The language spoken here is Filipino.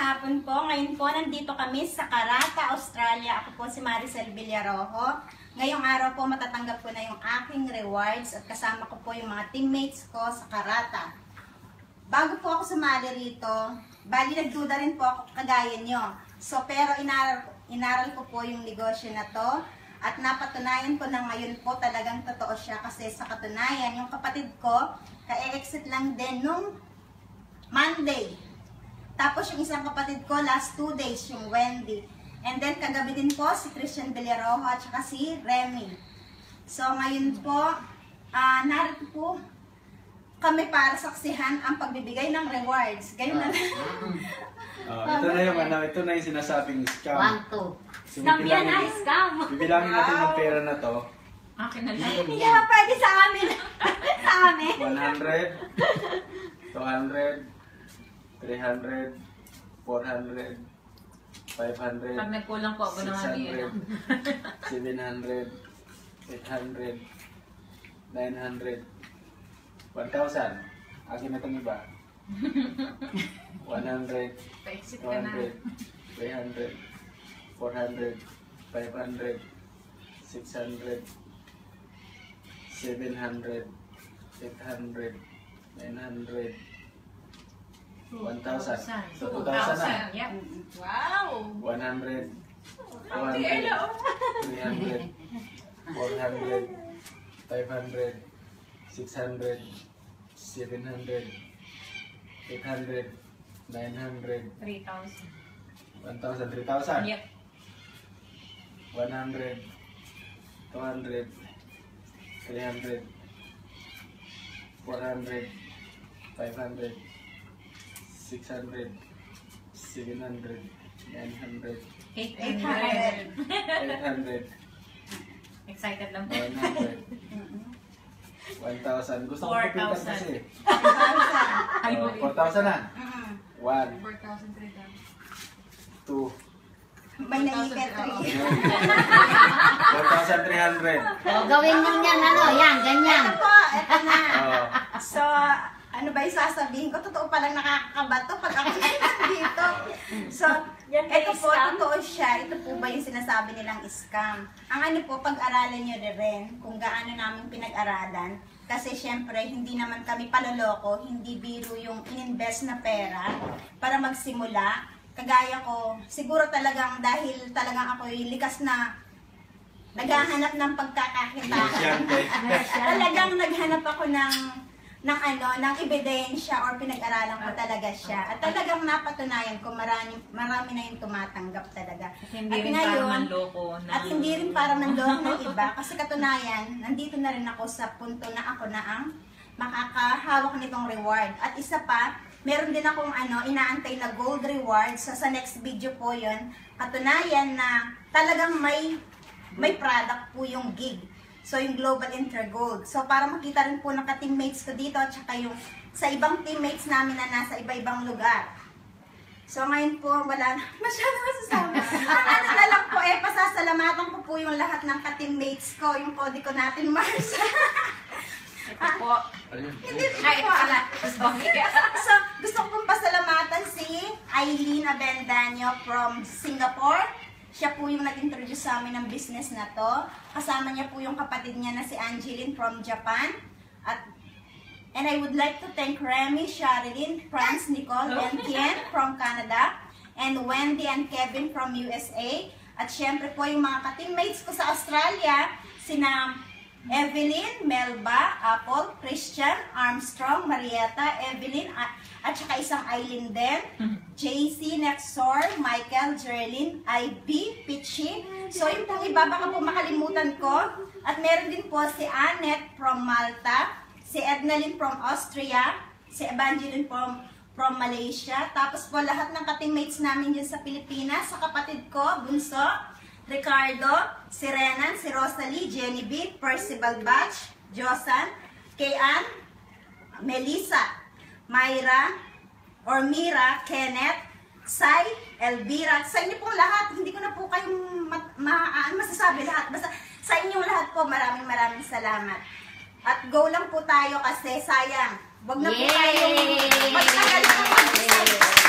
hapon po. Ngayon po, nandito kami sa Karata, Australia. Ako po si Maricel Villarojo. Ngayong araw po, matatanggap ko na yung aking rewards at kasama ko po yung mga teammates ko sa Karata. Bago po ako sumali rito, bali nagduda rin po ako kagaya nyo. So, pero inaral ko po yung negosyo na to at napatunayan ko na ngayon po talagang totoo siya kasi sa katunayan, yung kapatid ko, ka-exit lang din nung Monday. Tapos yung isang kapatid ko, last 2 days, yung Wendy. And then kagabi din po, si Christian Villarojo at saka si Remy. So ngayon po, narito po kami para saksihan ang pagbibigay ng rewards. Ganyan na. Ito na yung sinasabing scam. 1, 2. Scam yan, scam. Bibilangin natin yung pera na to. Akin na lang. Hindi na pwede sa amin. Sa amin. 100, 200, 300, 400, 500, Pag nagkulang po ako ng 600, 700, 800, 900, 1,000. Akin na itong iba. 100, 200, 300, 400, 500, 600, 700, 800, 900, 1,000. So 2,000 na. Yep. Wow! 100, 200, 300, 400, 500, 600, 700, 800, 900, 3,000. 1,000, 3,000. Yep. 100, 200, 300, 400, 500, 600, 700, 900, 800. 800, Excited lang po. 100, 1,000. Gusto ko pipitan 4,000. kasi. 4,000. 4,000 na. 1, 4,300. 2, May naiikat 3. 1,300. Gawin nyo yan, yan, ganyan. Ito po, ito na. Oh, So, ano ba yung sasabihin ko? Totoo palang nakakabato pag ako dito. So, ito po, totoo siya. Ito po ba yung sinasabi nilang scam? Ang ano po, pag-aralan nyo rin kung gaano namin pinag-aralan. Kasi syempre, hindi naman kami paloloko, hindi biro yung in-invest na pera para magsimula. Kagaya ko, siguro talagang dahil talagang ako likas na naghahanap ng pagkakakitaan. Talagang naghanap ako ng ebidensya or pinag-aralan ko talaga siya. At talagang napatunayan ko marami na yung tumatanggap talaga. At hindi rin para manloko. At hindi rin para manloko ng iba. Kasi katunayan, nandito na rin ako sa punto na ako na ang makakahawak nitong reward. At isa pa, meron din akong inaantay na gold reward. So sa next video po yun, katunayan na talagang may product po yung gig. So, yung Global Intergold. So, para makita rin po ng ka-teammates ko dito at saka yung sa ibang teammates namin na nasa iba-ibang lugar. So, ngayon po, wala na masyadong masasabi. Ang na lang po, pasasalamatan ko po yung lahat ng ka-teammates ko, yung kode ko natin, Marsa. Ito po. Hindi po pala. So, gusto ko pong pasalamatan si Eileen Abendaño from Singapore. Siya po yung nag-introduce sa amin ng business na to. Kasama niya po yung kapatid niya na si Angeline from Japan. And I would like to thank Remy, Sharilyn, Franz, Nicole, and Tien from Canada. And Wendy and Kevin from USA. At syempre po yung mga ka-teammates ko sa Australia. Sina Evelyn, Melba, Apple, Christian, Armstrong, Marietta, Evelyn, at saka isang Eileen din, JC, Nexor, Michael, Jerlyn, IB, Pichi. So yung pong iba baka po makalimutan ko. At meron din po si Annette from Malta, si Ednalyn from Austria, si Evangeline from Malaysia. Tapos po lahat ng ka-teammates namin dyan sa Pilipinas, sa kapatid ko, Bunso, Ricardo, si Renan, si Rosalie, Jenny B, Percival Batch, Josan, Kayan, Melissa, Myra, or Mira, Kenneth, Sai, Elvira. Sa inyo pong lahat, hindi ko na po kayong masasabi lahat. Basta sa inyong lahat po, maraming salamat. At go lang po tayo kasi sayang. Wag na po tayong magtagal ng mag-decide.